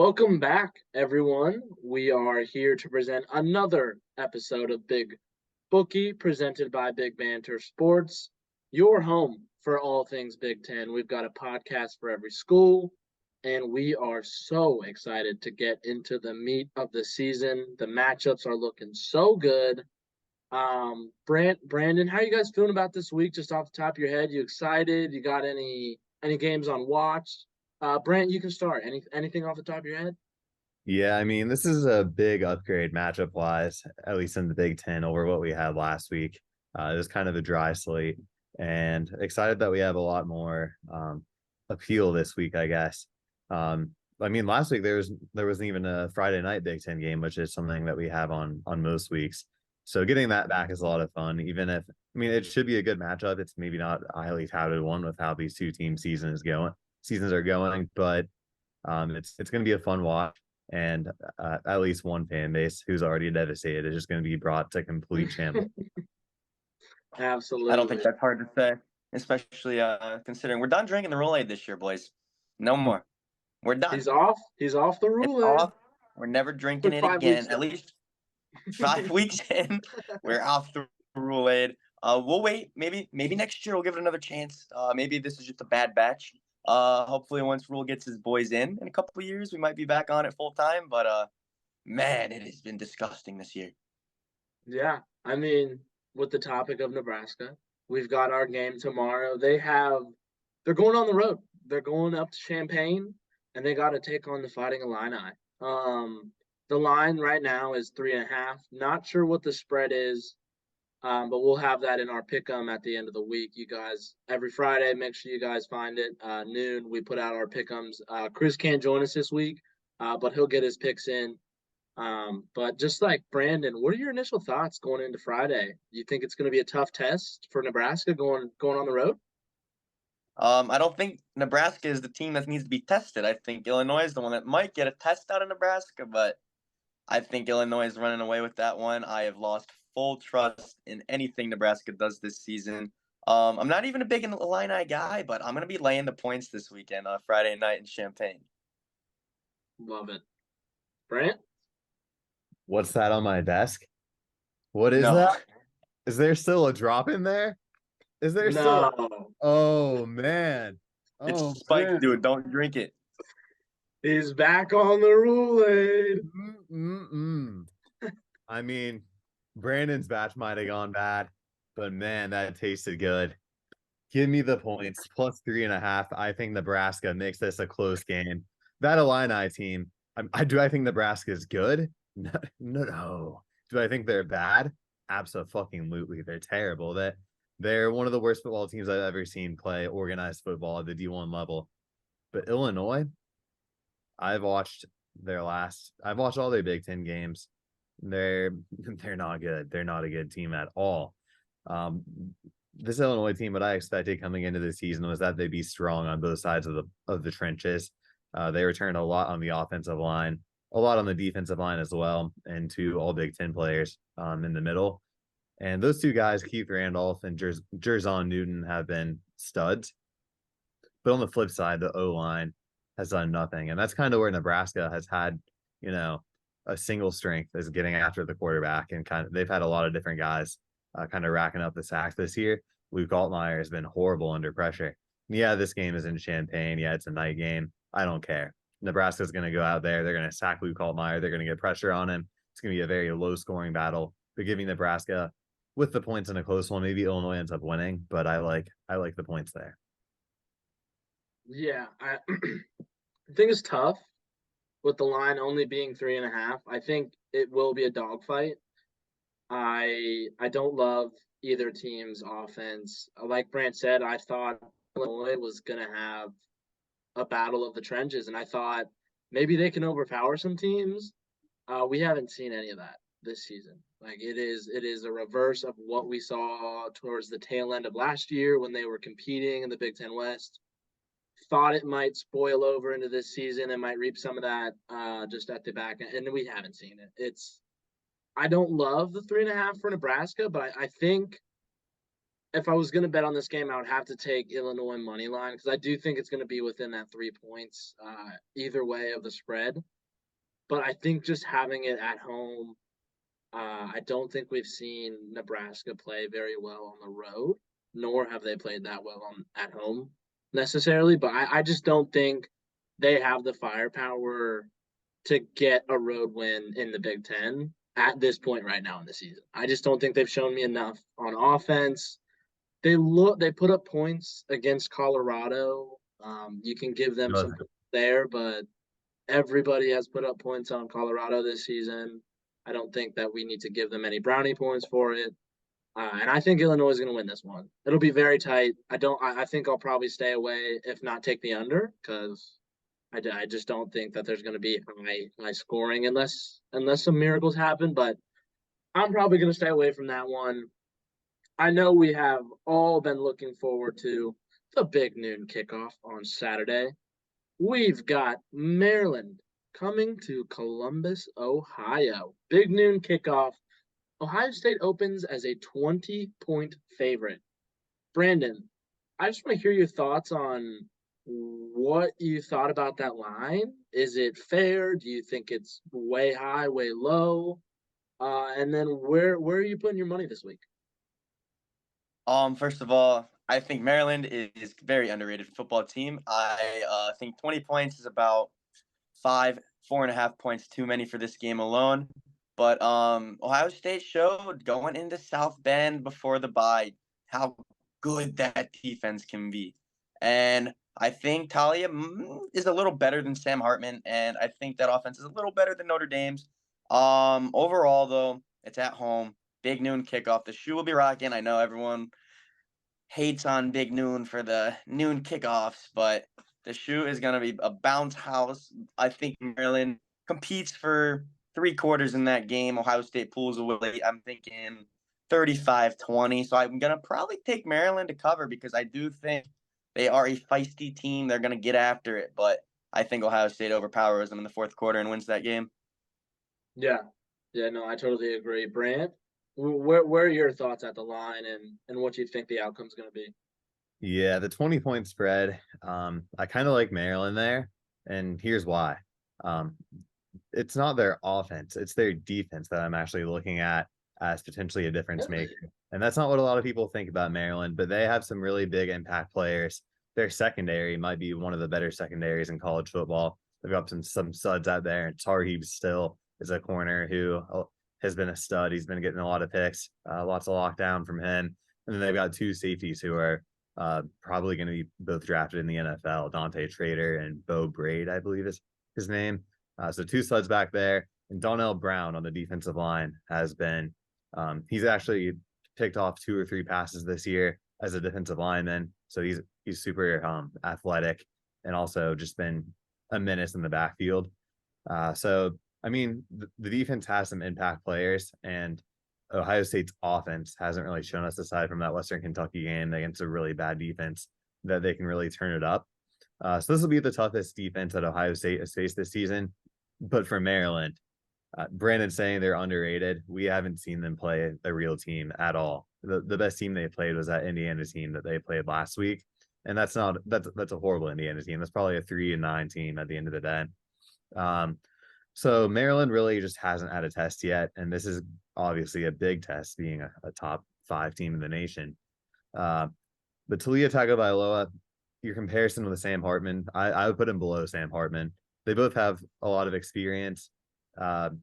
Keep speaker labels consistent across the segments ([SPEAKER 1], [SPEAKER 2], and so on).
[SPEAKER 1] Welcome back, everyone. We are here to present another episode of Big Bookie presented by Big Banter Sports, your home for all things Big Ten. We've got a podcast for every school, and we are so excited to get into the meat of the season. The matchups are looking so good. Brandon, how you guys feeling about this week? Just off the top of your head, you excited? You got any games on watch? Brant, you can start. Anything off the top of your head?
[SPEAKER 2] Yeah, I mean, this is a big upgrade matchup wise, at least in the Big Ten over what we had last week. It was kind of a dry slate, and excited that we have a lot more appeal this week, I guess. I mean, last week there wasn't even a Friday night Big Ten game, which is something that we have on most weeks. So getting that back is a lot of fun, even if I mean it should be a good matchup. It's maybe not a highly touted one with how these two team seasons are going, but it's going to be a fun watch, and at least one fan base who's already devastated is just going to be brought to complete shambles.
[SPEAKER 3] I don't think
[SPEAKER 1] Absolutely.
[SPEAKER 3] that's hard to say, especially considering we're done drinking the Roll-Aid this year, boys. No more. We're done.
[SPEAKER 1] He's off. He's off the
[SPEAKER 3] It's
[SPEAKER 1] rule.
[SPEAKER 3] off. We're never drinking
[SPEAKER 1] Took
[SPEAKER 3] it
[SPEAKER 1] 5 weeks.
[SPEAKER 3] again. At least 5 weeks in, we're off the Roll-Aid. We'll wait. Maybe next year we'll give it another chance. Maybe this is just a bad batch. Hopefully once Rule gets his boys in a couple of years, we might be back on it full time. But man, it has been disgusting this year.
[SPEAKER 1] Yeah, I mean, with the topic of Nebraska, we've got our game tomorrow. They're going on the road. They're going up to Champaign, and they got to take on the Fighting Illini. The line right now is 3.5. Not sure what the spread is, but we'll have that in our pick'em at the end of the week. You guys, every Friday, make sure you guys find it. Noon, we put out our pick'ems. Chris can't join us this week, but he'll get his picks in. But just like Brandon, what are your initial thoughts going into Friday? You think it's going to be a tough test for Nebraska going on the road?
[SPEAKER 3] I don't think Nebraska is the team that needs to be tested. I think Illinois is the one that might get a test out of Nebraska, but I think Illinois is running away with that one. I have lost full trust in anything Nebraska does this season. I'm not even a big Illini guy, but I'm going to be laying the points this weekend on Friday night in Champaign.
[SPEAKER 1] Love it. Brant?
[SPEAKER 2] What's that on my desk? What is
[SPEAKER 3] No,
[SPEAKER 2] that? Is there still a drop in there? Is there still?
[SPEAKER 1] No.
[SPEAKER 2] Oh man.
[SPEAKER 3] it's
[SPEAKER 2] Oh
[SPEAKER 3] spiked,
[SPEAKER 2] man.
[SPEAKER 3] dude. Don't drink it.
[SPEAKER 1] He's back on the Roulade.
[SPEAKER 2] Mm-mm-mm. I mean, Brandon's batch might have gone bad, but man, that tasted good. Give me the points plus 3.5. I think Nebraska makes this a close game. That Illini team, I think Nebraska is good. No, no, no. Do I think they're bad? Absolutely, they're terrible. They're one of the worst football teams I've ever seen play organized football at the D1 level. But Illinois, I've watched I've watched all their Big Ten games. They're not good. They're not a good team at all. Um, this Illinois team, what I expected coming into the season was that they'd be strong on both sides of the trenches. They returned a lot on the offensive line, a lot on the defensive line as well, and two all Big Ten players in the middle. And those two guys, Keith Randolph and Jerzon Newton, have been studs. But on the flip side, the O line has done nothing, and that's kind of where Nebraska has had, you know, a single strength is getting after the quarterback, and kind of they've had a lot of different guys kind of racking up the sacks this year. Luke Altmaier has been horrible under pressure. Yeah, this game is in Champaign. Yeah, it's a night game. I don't care. Nebraska's going to go out there. They're going to sack Luke Altmaier. They're going to get pressure on him. It's going to be a very low scoring battle. They're giving Nebraska with the points in a close one. Maybe Illinois ends up winning, but I like the points there.
[SPEAKER 1] Yeah, I think it's tough with the line only being 3.5. I think it will be a dogfight. I don't love either team's offense. Like Brant said, I thought Illinois was gonna have a battle of the trenches, and I thought maybe they can overpower some teams. We haven't seen any of that this season. Like it is a reverse of what we saw towards the tail end of last year when they were competing in the Big Ten West. Thought it might spoil over into this season and might reap some of that just at the back end, and we haven't seen it. I don't love the 3.5 for Nebraska, but I think if I was going to bet on this game, I would have to take Illinois money line because I do think it's going to be within that 3 points either way of the spread. But I think just having it at home, I don't think we've seen Nebraska play very well on the road, nor have they played that well at home necessarily. But I just don't think they have the firepower to get a road win in the Big Ten at this point right now in the season. I just don't think they've shown me enough on offense. They put up points against Colorado. You can give them some there, but everybody has put up points on Colorado this season. I don't think that we need to give them any brownie points for it. And I think Illinois is going to win this one. It'll be very tight. I think I'll probably stay away, if not take the under, because I just don't think that there's going to be high scoring unless some miracles happen. But I'm probably going to stay away from that one. I know we have all been looking forward to the big noon kickoff on Saturday. We've got Maryland coming to Columbus, Ohio. Big noon kickoff. Ohio State opens as a 20-point favorite. Brandon, I just want to hear your thoughts on what you thought about that line. Is it fair? Do you think it's way high, way low? And then where are you putting your money this week?
[SPEAKER 3] First of all, I think Maryland is a very underrated football team. I think 20 points is about 4.5 points too many for this game alone. But Ohio State showed going into South Bend before the bye how good that defense can be. And I think Talia is a little better than Sam Hartman, and I think that offense is a little better than Notre Dame's. Overall, though, it's at home. Big noon kickoff. The shoe will be rocking. I know everyone hates on Big Noon for the noon kickoffs, but the shoe is going to be a bounce house. I think Maryland competes for 3/4 in that game. Ohio State pulls away. I'm thinking 35-20. So I'm going to probably take Maryland to cover because I do think they are a feisty team. They're going to get after it, but I think Ohio State overpowers them in the fourth quarter and wins that game.
[SPEAKER 1] Yeah. Yeah, no, I totally agree. Brant, where are your thoughts at the line and what you think the outcome's going to be?
[SPEAKER 2] Yeah, the 20-point spread. I kind of like Maryland there, and here's why. It's not their offense, it's their defense that I'm actually looking at as potentially a difference maker. And that's not what a lot of people think about Maryland, but they have some really big impact players. Their secondary might be one of the better secondaries in college football. They've got some studs out there, and Tarheeb still is a corner who has been a stud. He's been getting a lot of picks, lots of lockdown from him. And then they've got two safeties who are probably going to be both drafted in the NFL, Dante Trader and Bo Braid, I believe is his name. So two studs back there. And Donnell Brown on the defensive line has been, he's actually picked off 2 or 3 passes this year as a defensive lineman. So he's super athletic and also just been a menace in the backfield. So, I mean, the defense has some impact players, and Ohio State's offense hasn't really shown us, aside from that Western Kentucky game against a really bad defense, that they can really turn it up. So this will be the toughest defense that Ohio State has faced this season. But for Maryland, Brandon's saying they're underrated. We haven't seen them play a real team at all. The best team they played was that Indiana team that they played last week. And that's a horrible Indiana team. That's probably a 3-9 team at the end of the day. So Maryland really just hasn't had a test yet. And this is obviously a big test, being a top 5 team in the nation. But Talia Tagovailoa, your comparison with Sam Hartman, I would put him below Sam Hartman. They both have a lot of experience. But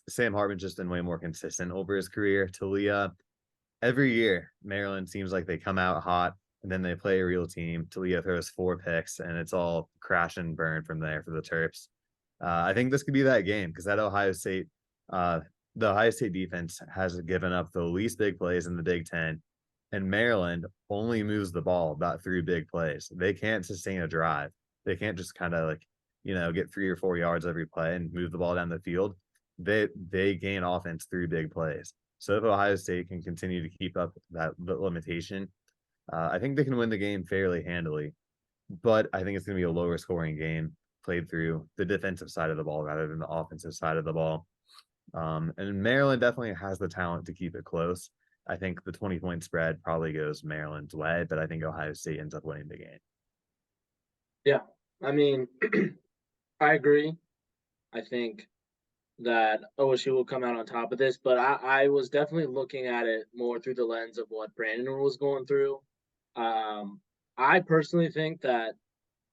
[SPEAKER 2] Sam Hartman's just been way more consistent over his career. Talia, every year, Maryland seems like they come out hot and then they play a real team. Talia throws 4 picks and it's all crash and burn from there for the Terps. I think this could be that game because the Ohio State defense has given up the least big plays in the Big Ten, and Maryland only moves the ball about 3 big plays. They can't sustain a drive. They can't just kind of get 3 or 4 yards every play and move the ball down the field. They gain offense through big plays. So if Ohio State can continue to keep up that limitation, I think they can win the game fairly handily. But I think it's going to be a lower scoring game played through the defensive side of the ball rather than the offensive side of the ball. And Maryland definitely has the talent to keep it close. I think the 20-point spread probably goes Maryland's way, but I think Ohio State ends up winning the game.
[SPEAKER 1] Yeah, I mean, I agree. I think that OSU will come out on top of this, but I was definitely looking at it more through the lens of what Brandon was going through. I personally think that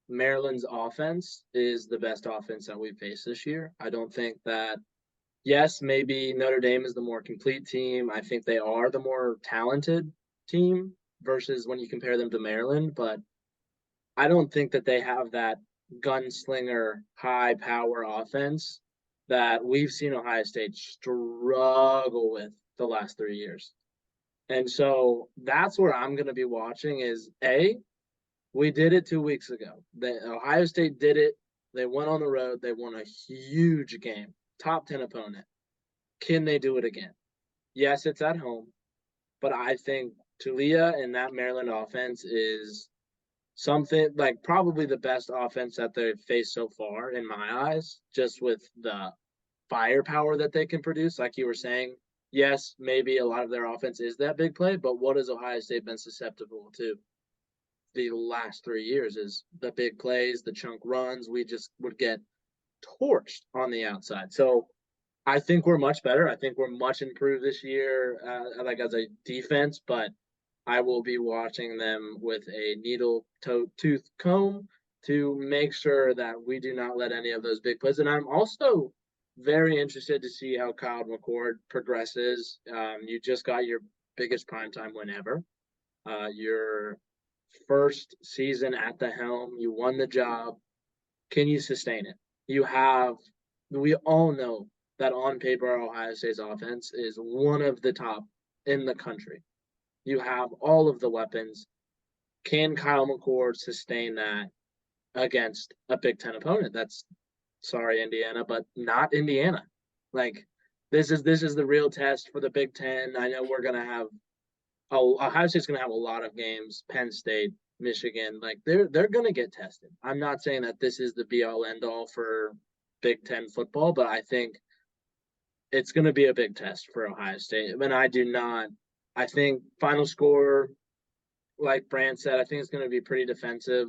[SPEAKER 1] Maryland's offense is the best offense that we've faced this year. I don't think that, yes, maybe Notre Dame is the more complete team. I think they are the more talented team versus when you compare them to Maryland, but I don't think that they have that gunslinger, high power offense that we've seen Ohio State struggle with the last 3 years. And so that's where I'm going to be watching is we did it 2 weeks ago. Ohio State did it. They went on the road. They won a huge game, top 10 opponent. Can they do it again? Yes, it's at home, but I think Tulia and that Maryland offense is something like probably the best offense that they've faced so far in my eyes, just with the firepower that they can produce. Like you were saying, yes, maybe a lot of their offense is that big play, but what has Ohio State been susceptible to the last 3 years is the big plays, the chunk runs. We just would get torched on the outside. So I think we're much better. I think we're much improved this year, like as a defense, but I will be watching them with a tooth comb to make sure that we do not let any of those big plays. And I'm also very interested to see how Kyle McCord progresses. You just got your biggest primetime win ever. Your first season at the helm. You won the job. Can you sustain it? We all know that on paper, Ohio State's offense is one of the top in the country. You have all of the weapons. Can Kyle McCord sustain that against a Big Ten opponent? That's sorry, Indiana, but not Indiana. Like this is the real test for the Big Ten. I know we're gonna have Ohio State's gonna have a lot of games. Penn State, Michigan, like they're gonna get tested. I'm not saying that this is the be all end all for Big Ten football, but I think it's gonna be a big test for Ohio State. And I think final score, like Brand said, I think it's gonna be pretty defensive.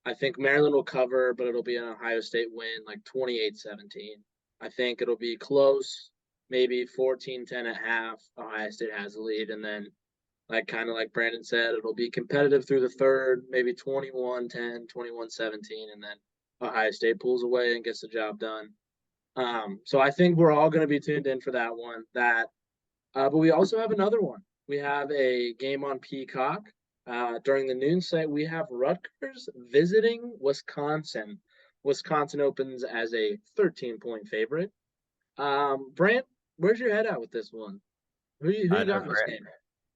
[SPEAKER 1] I think Maryland will cover, but it'll be an Ohio State win, like 28-17. I think it'll be close, maybe 14-10 at half. Ohio State has the lead, and then like kind of like Brandon said, it'll be competitive through the third, maybe 21-10, 21-17, and then Ohio State pulls away and gets the job done. So I think we're all going to be tuned in for that one. But we also have another one. We have a game on Peacock during the noon slate. We have Rutgers visiting Wisconsin. Wisconsin opens as a 13-point favorite. Brant, where's your head at with this one? Who you got in this game?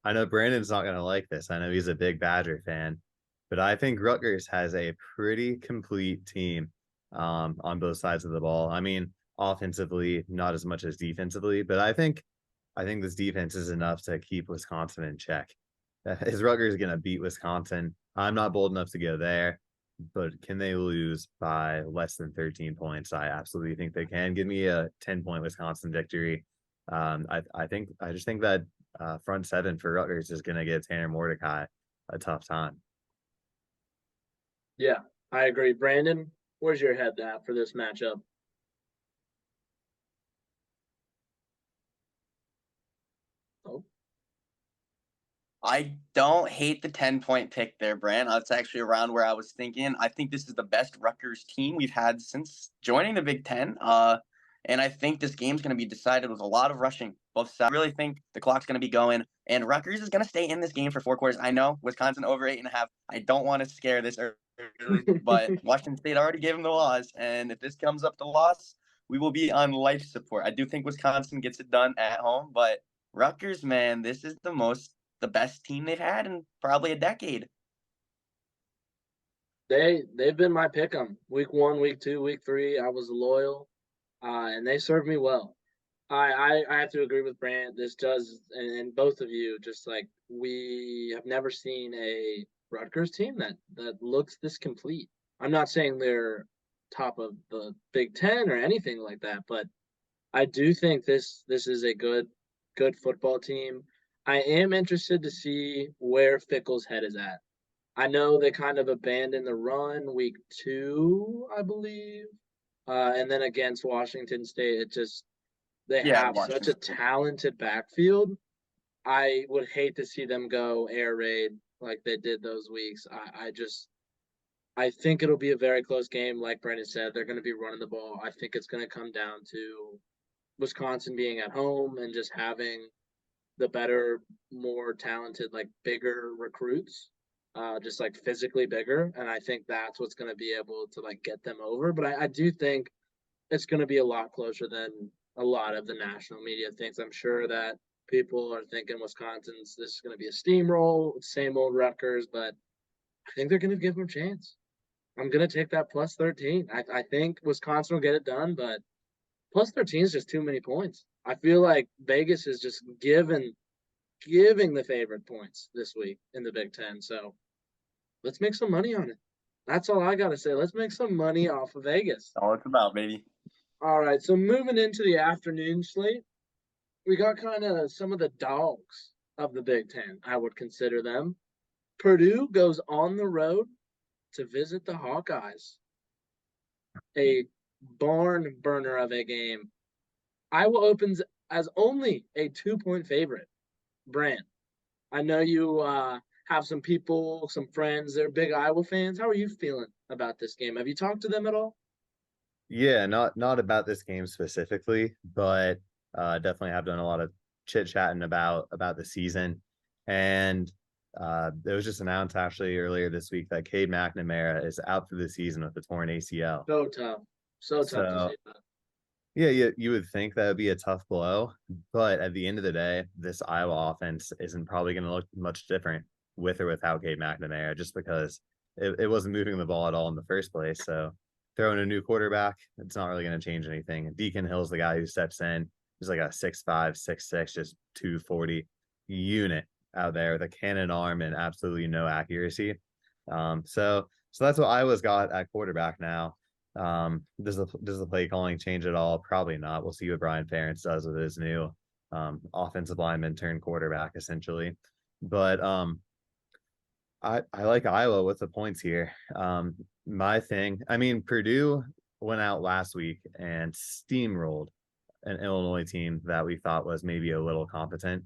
[SPEAKER 2] I know Brandon's not going to like this. I know he's a big Badger fan, but I think Rutgers has a pretty complete team on both sides of the ball. I mean, offensively, not as much as defensively, but I think this defense is enough to keep Wisconsin in check. Is Rutgers going to beat Wisconsin? I'm not bold enough to go there, but can they lose by less than 13 points? I absolutely think they can. Give me a 10-point Wisconsin victory. I just think that front seven for Rutgers is going to get Tanner Mordecai a tough time.
[SPEAKER 1] Yeah, I agree. Brandon, where's your head at for this matchup? Oh,
[SPEAKER 3] I don't hate the 10-point pick there, Brand. That's actually around where I was thinking. I think this is the best Rutgers team we've had since joining the Big Ten. And I think this game's going to be decided with a lot of rushing. Both sides. I really think the clock's going to be going, and Rutgers is going to stay in this game for 4 quarters. I know Wisconsin over 8.5. I don't want to scare this early, but Washington State already gave them the loss, and if this comes up to loss, we will be on life support. I do think Wisconsin gets it done at home, but Rutgers, man, this is the best team they've had in probably a decade.
[SPEAKER 1] they've been my pick 'em. Week 1, week 2, week 3. I was loyal, and they served me well. I have to agree with Brant. This does, and both of you, just like we have never seen a Rutgers team that looks this complete. I'm not saying they're top of the Big Ten or anything like that, but I do think this is a good football team. I am interested to see where Fickle's head is at. I know they kind of abandoned the run week 2, I believe. And then against Washington State, they
[SPEAKER 3] Yeah,
[SPEAKER 1] have such a
[SPEAKER 3] Washington.
[SPEAKER 1] talented backfield. I would hate to see them go air raid like they did those weeks. I think it'll be a very close game. Like Brandon said, they're going to be running the ball. I think it's going to come down to Wisconsin being at home and just having the better, more talented, like bigger recruits, just like physically bigger. And I think that's what's going to be able to like get them over. But I do think it's going to be a lot closer than a lot of the national media thinks. I'm sure that people are thinking this is going to be a steamroll, same old Rutgers, but I think they're going to give them a chance. I'm going to take that plus 13. I think Wisconsin will get it done, but plus 13 is just too many points. I feel like Vegas is just giving the favorite points this week in the Big Ten. So let's make some money on it. That's all I got to say. Let's make some money off of Vegas.
[SPEAKER 3] All it's about, baby.
[SPEAKER 1] All right. So moving into the afternoon slate, we got kind of some of the dogs of the Big Ten, I would consider them. Purdue goes on the road to visit the Hawkeyes. A barn burner of a game. Iowa opens as only a 2-point favorite. Brand, I know you have some people, some friends, they're big Iowa fans. How are you feeling about this game? Have you talked to them at all?
[SPEAKER 2] Yeah, not about this game specifically, but definitely have done a lot of chit chatting about the season. And it was just announced actually earlier this week that Cade McNamara is out for the season with a torn ACL.
[SPEAKER 1] So tough. So tough to
[SPEAKER 2] So
[SPEAKER 1] see that.
[SPEAKER 2] yeah, you would think that would be a tough blow, but at the end of the day, this Iowa offense isn't probably going to look much different with or without Cade McNamara, just because it wasn't moving the ball at all in the first place. So throwing a new quarterback, it's not really going to change anything. Deacon Hill's the guy who steps in. He's like a 6'5", 6'6", just 240 unit out there with a cannon arm and absolutely no accuracy. So that's what Iowa's got at quarterback now. Does the play calling change at all? Probably not. We'll see what Brian Ferentz does with his new offensive lineman turned quarterback, essentially. But I like Iowa with the points here. My thing, I mean, Purdue went out last week and steamrolled an Illinois team that we thought was maybe a little competent.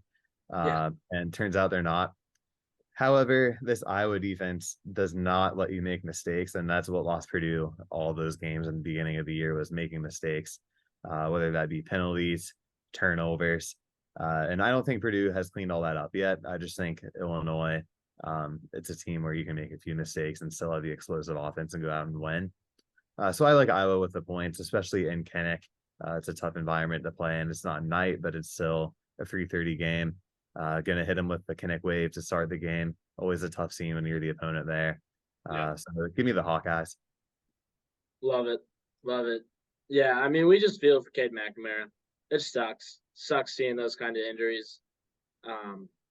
[SPEAKER 1] Yeah.
[SPEAKER 2] And turns out they're not. However, this Iowa defense does not let you make mistakes, and that's what lost Purdue all those games in the beginning of the year was making mistakes, whether that be penalties, turnovers. And I don't think Purdue has cleaned all that up yet. I just think Illinois, it's a team where you can make a few mistakes and still have the explosive offense and go out and win. So I like Iowa with the points, especially in Kinnick. It's a tough environment to play in. It's not night, but it's still a 3:30 game. Gonna hit them with the Kinnick wave to start the game. Always a tough scene when you're the opponent there. So give me the Hawkeyes.
[SPEAKER 1] Love it. Love it. Yeah, I mean, we just feel for Cade McNamara. It sucks. Sucks seeing those kind of injuries.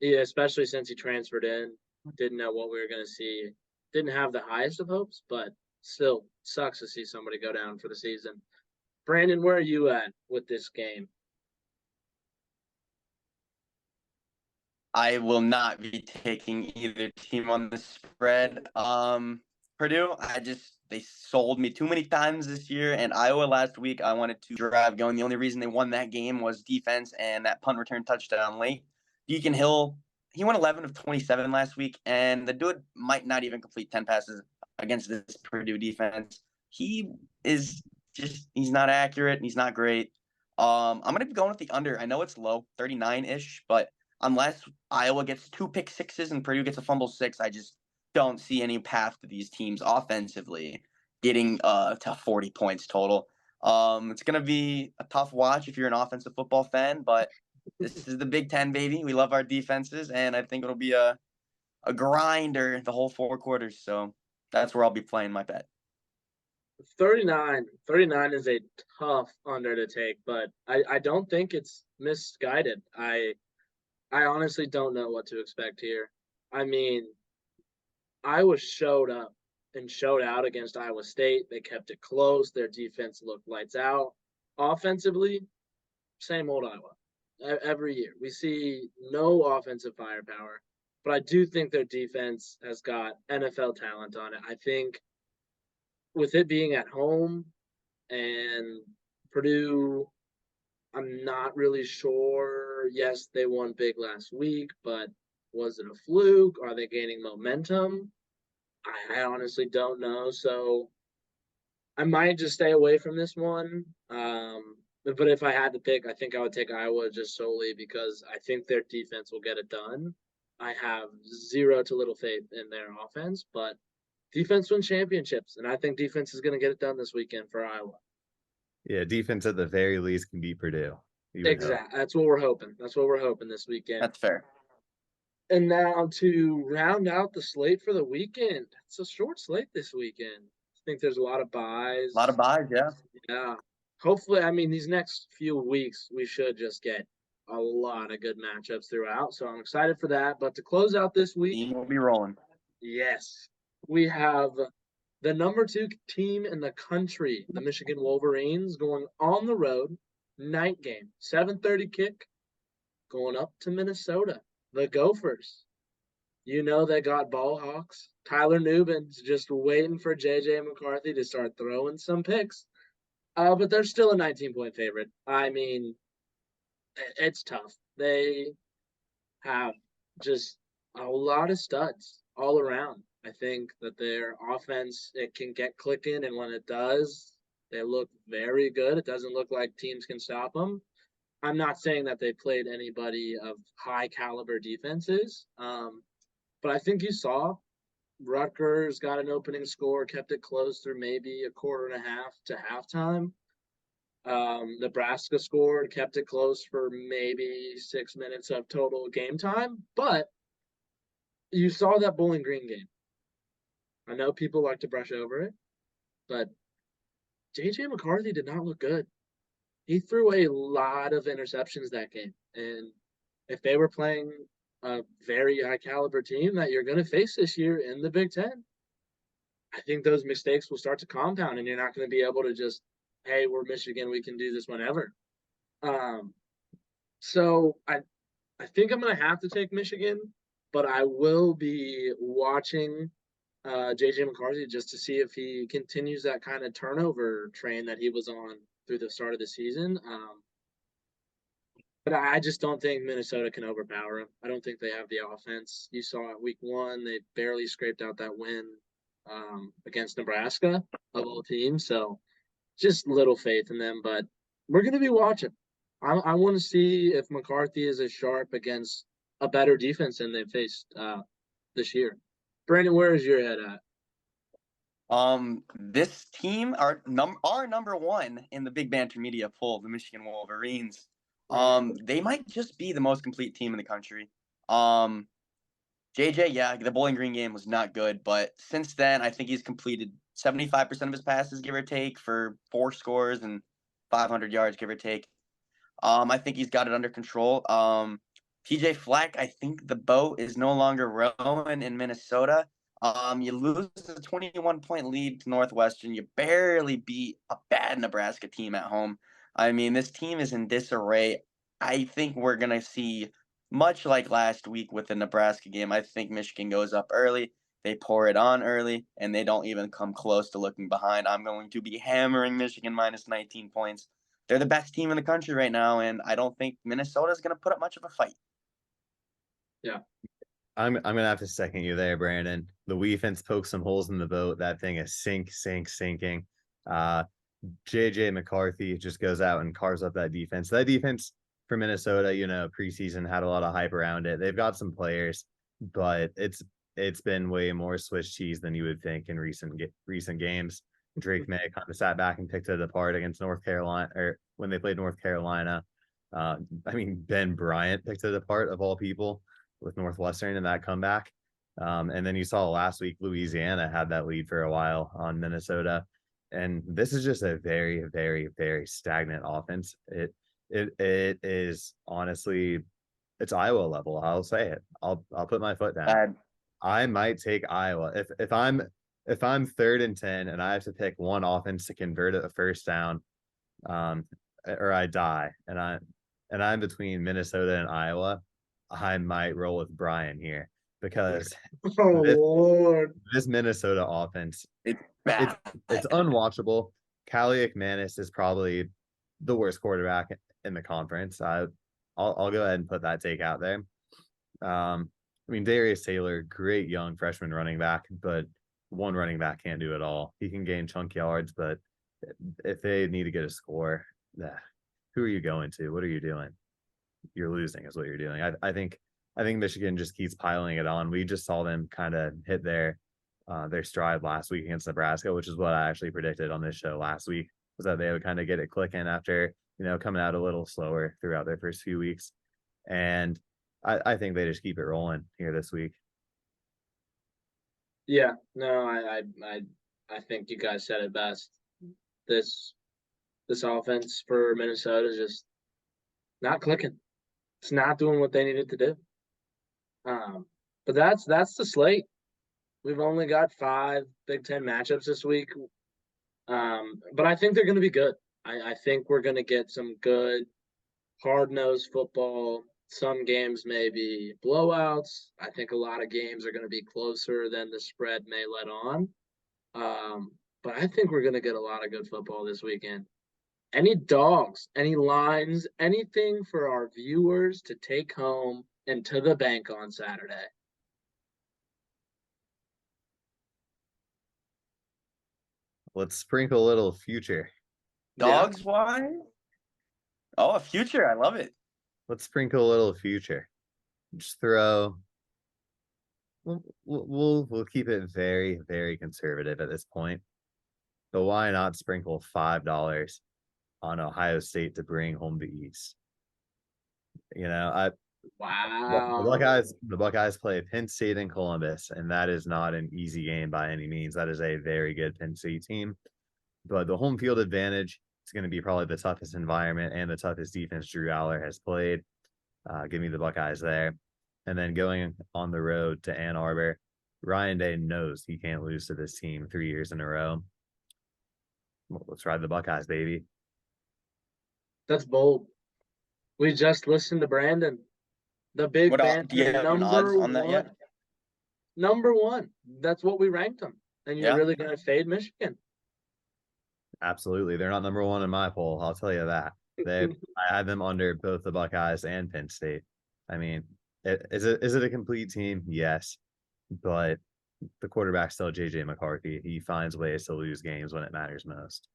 [SPEAKER 1] Yeah, especially since he transferred in. Didn't know what we were going to see. Didn't have the highest of hopes, but still sucks to see somebody go down for the season. Brandon, where are you at with this game?
[SPEAKER 3] I will not be taking either team on the spread. Purdue, they sold me too many times this year, and Iowa last week I wanted to drive going. The only reason they won that game was defense and that punt return touchdown late. Deacon Hill, he went 11 of 27 last week, and the dude might not even complete 10 passes against this Purdue defense. He's not accurate and he's not great. I'm gonna be going with the under. I know it's low, 39-ish, but unless Iowa gets 2 pick sixes and Purdue gets a fumble 6, I just don't see any path to these teams offensively getting to 40 points total. It's gonna be a tough watch if you're an offensive football fan, but this is the Big Ten, baby. We love our defenses, and I think it'll be a grinder the whole 4 quarters. So that's where I'll be playing my bet.
[SPEAKER 1] 39 is a tough under to take, but I don't think it's misguided. I honestly don't know what to expect here. I mean, Iowa showed up and showed out against Iowa State. They kept it close. Their defense looked lights out. Offensively, same old Iowa. every year. We see no offensive firepower, but I do think their defense has got NFL talent on it. I think with it being at home and Purdue, I'm not really sure. Yes, they won big last week, but was it a fluke? Are they gaining momentum? I honestly don't know. So I might just stay away from this one. But if I had to pick, I think I would take Iowa just solely because I think their defense will get it done. I have zero to little faith in their offense, but defense wins championships, and I think defense is going to get it done this weekend for Iowa.
[SPEAKER 2] Yeah, defense at the very least can beat Purdue.
[SPEAKER 1] Exactly. That's what we're hoping. That's what we're hoping this weekend.
[SPEAKER 3] That's fair.
[SPEAKER 1] And now to round out the slate for the weekend. It's a short slate this weekend. I think there's a lot of buys.
[SPEAKER 3] A lot of buys, yeah.
[SPEAKER 1] Yeah. Hopefully, I mean, these next few weeks, we should just get a lot of good matchups throughout. So I'm excited for that. But to close out this week,
[SPEAKER 3] Team will be rolling.
[SPEAKER 1] yes, we have the number 2 team in the country, the Michigan Wolverines, going on the road, night game, 7:30 kick, going up to Minnesota. The Gophers. You know they got ball hawks. Tyler Nubin's just waiting for J.J. McCarthy to start throwing some picks. But they're still a 19-point favorite. I mean, it's tough. They have just a lot of studs all around. I think that their offense, it can get clicking, and when it does, they look very good. It doesn't look like teams can stop them. I'm not saying that they played anybody of high caliber defenses, but I think you saw Rutgers got an opening score, kept it close through maybe a quarter and a half to halftime. Nebraska scored, kept it close for maybe 6 minutes of total game time, but you saw that Bowling Green game. I know people like to brush over it, but J.J. McCarthy did not look good. He threw a lot of interceptions that game. And if they were playing a very high caliber team that you're going to face this year in the Big Ten, I think those mistakes will start to compound and you're not going to be able to just, hey, we're Michigan, we can do this whenever. So I think I'm going to have to take Michigan, but I will be watching J.J. McCarthy just to see if he continues that kind of turnover train that he was on through the start of the season. But I just don't think Minnesota can overpower him. I don't think they have the offense. You saw it week 1, they barely scraped out that win against Nebraska of all teams. So just little faith in them, but we're going to be watching. I want to see if McCarthy is as sharp against a better defense than they faced this year. Brandon, where is your head at?
[SPEAKER 3] This team are number 1 in the Big Banter Media poll, the Michigan Wolverines. They might just be the most complete team in the country. JJ, yeah, the Bowling Green game was not good, but since then, I think he's completed 75% of his passes, give or take, for 4 scores and 500 yards, give or take. I think he's got it under control. TJ Fleck, I think the boat is no longer rowing in Minnesota. You lose a 21-point lead to Northwestern. You barely beat a bad Nebraska team at home. I mean, this team is in disarray. I think we're going to see, much like last week with the Nebraska game, I think Michigan goes up early. They pour it on early, and they don't even come close to looking behind. I'm going to be hammering Michigan minus 19 points. They're the best team in the country right now, and I don't think Minnesota's going to put up much of a fight.
[SPEAKER 1] Yeah.
[SPEAKER 2] I'm gonna have to second you there, Brandon. The defense pokes some holes in the boat. That thing is sinking. JJ McCarthy just goes out and carves up that defense. That defense for Minnesota, preseason had a lot of hype around it. They've got some players, but it's been way more Swiss cheese than you would think in recent games. Drake May kind of sat back and picked it apart against North Carolina, or when they played North Carolina. Ben Bryant picked it apart of all people with Northwestern in that comeback. And then you saw last week, Louisiana had that lead for a while on Minnesota. And this is just a very, very, very stagnant offense. It is honestly, it's Iowa level. I'll say it. I'll put my foot down. I might take Iowa. If I'm 3rd and 10 and I have to pick one offense to convert a first down, or I die. And and I'm between Minnesota and Iowa, I might roll with Brian here because
[SPEAKER 1] Oh
[SPEAKER 2] this,
[SPEAKER 1] Lord.
[SPEAKER 2] this Minnesota offense,
[SPEAKER 3] It's
[SPEAKER 2] it's
[SPEAKER 3] bad.
[SPEAKER 2] unwatchable. Callie McManus is probably the worst quarterback in the conference. I'll go ahead and put that take out there. I mean, Darius Taylor, great young freshman running back, but one running back can't do it all. He can gain chunk yards, but if they need to get a score, who are you going to? What are you doing? You're losing is what you're doing. I think Michigan just keeps piling it on. We just saw them kind of hit their stride last week against Nebraska, which is what I actually predicted on this show last week, was that they would kind of get it clicking after, coming out a little slower throughout their first few weeks. And I think they just keep it rolling here this week.
[SPEAKER 1] Yeah, no, I think you guys said it best. This offense for Minnesota is just not clicking. It's not doing what they needed to do. But that's the slate. We've only got 5 Big Ten matchups this week. But I think they're going to be good. I think we're going to get some good, hard-nosed football. Some games may be blowouts. I think a lot of games are going to be closer than the spread may let on. But I think we're going to get a lot of good football this weekend. Any dogs, any lines, anything for our viewers to take home and to the bank on Saturday?
[SPEAKER 2] Let's sprinkle a little future.
[SPEAKER 3] Dogs wise? Oh, a future. I love it.
[SPEAKER 2] Let's sprinkle a little future. Just throw. We'll keep it very, very conservative at this point. But why not sprinkle $5 on Ohio State to bring home the East?
[SPEAKER 1] Wow.
[SPEAKER 2] The Buckeyes play Penn State and Columbus, and that is not an easy game by any means. That is a very good Penn State team. But the home field advantage is going to be probably the toughest environment and the toughest defense Drew Aller has played. Give me the Buckeyes there. And then going on the road to Ann Arbor, Ryan Day knows he can't lose to this team 3 years in a row. Well, let's ride the Buckeyes, baby.
[SPEAKER 1] That's bold. We just listened to Brandon. The Big Ben,
[SPEAKER 3] Do you have an odds on that yet?
[SPEAKER 1] Number 1. That's what we ranked them. And you're really going to fade Michigan?
[SPEAKER 2] Absolutely. They're not number 1 in my poll. I'll tell you that. I had them under both the Buckeyes and Penn State. I mean, is it a complete team? Yes. But the quarterback's still JJ McCarthy. He finds ways to lose games when it matters most.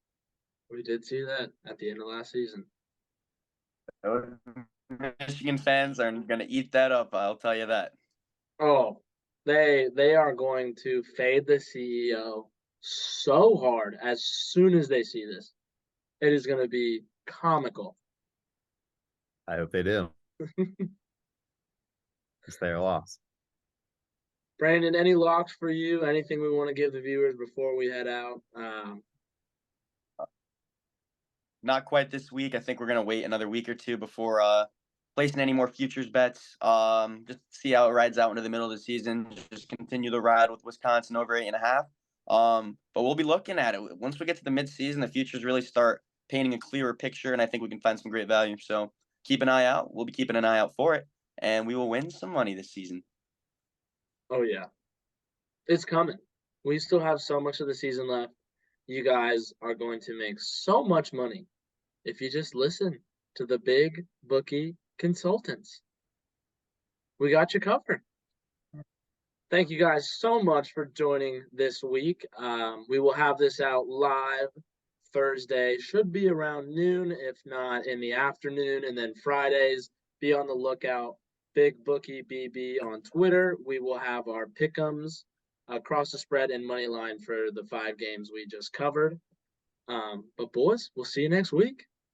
[SPEAKER 1] We did see that at the end of last season.
[SPEAKER 3] Michigan fans are going to eat that up. I'll tell you that.
[SPEAKER 1] Oh, they are going to fade the CEO so hard as soon as they see this. It is going to be comical.
[SPEAKER 2] I hope they do. It's their loss.
[SPEAKER 1] Brandon, any locks for you? Anything we want to give the viewers before we head out?
[SPEAKER 3] Not quite this week. I think we're going to wait another week or two before placing any more futures bets. Just see how it rides out into the middle of the season. Just continue the ride with Wisconsin over 8.5. But we'll be looking at it. Once we get to the midseason, the futures really start painting a clearer picture, and I think we can find some great value. So keep an eye out. We'll be keeping an eye out for it, and we will win some money this season.
[SPEAKER 1] Oh, yeah. It's coming. We still have so much of the season left. You guys are going to make so much money if you just listen to the big bookie consultants. We got you covered. Thank you guys so much for joining this week. We will have this out live Thursday. Should be around noon, if not in the afternoon. And then Fridays, be on the lookout. Big Bookie BB on Twitter. We will have our pick'ems across the spread and money line for the 5 games we just covered. But boys, we'll see you next week.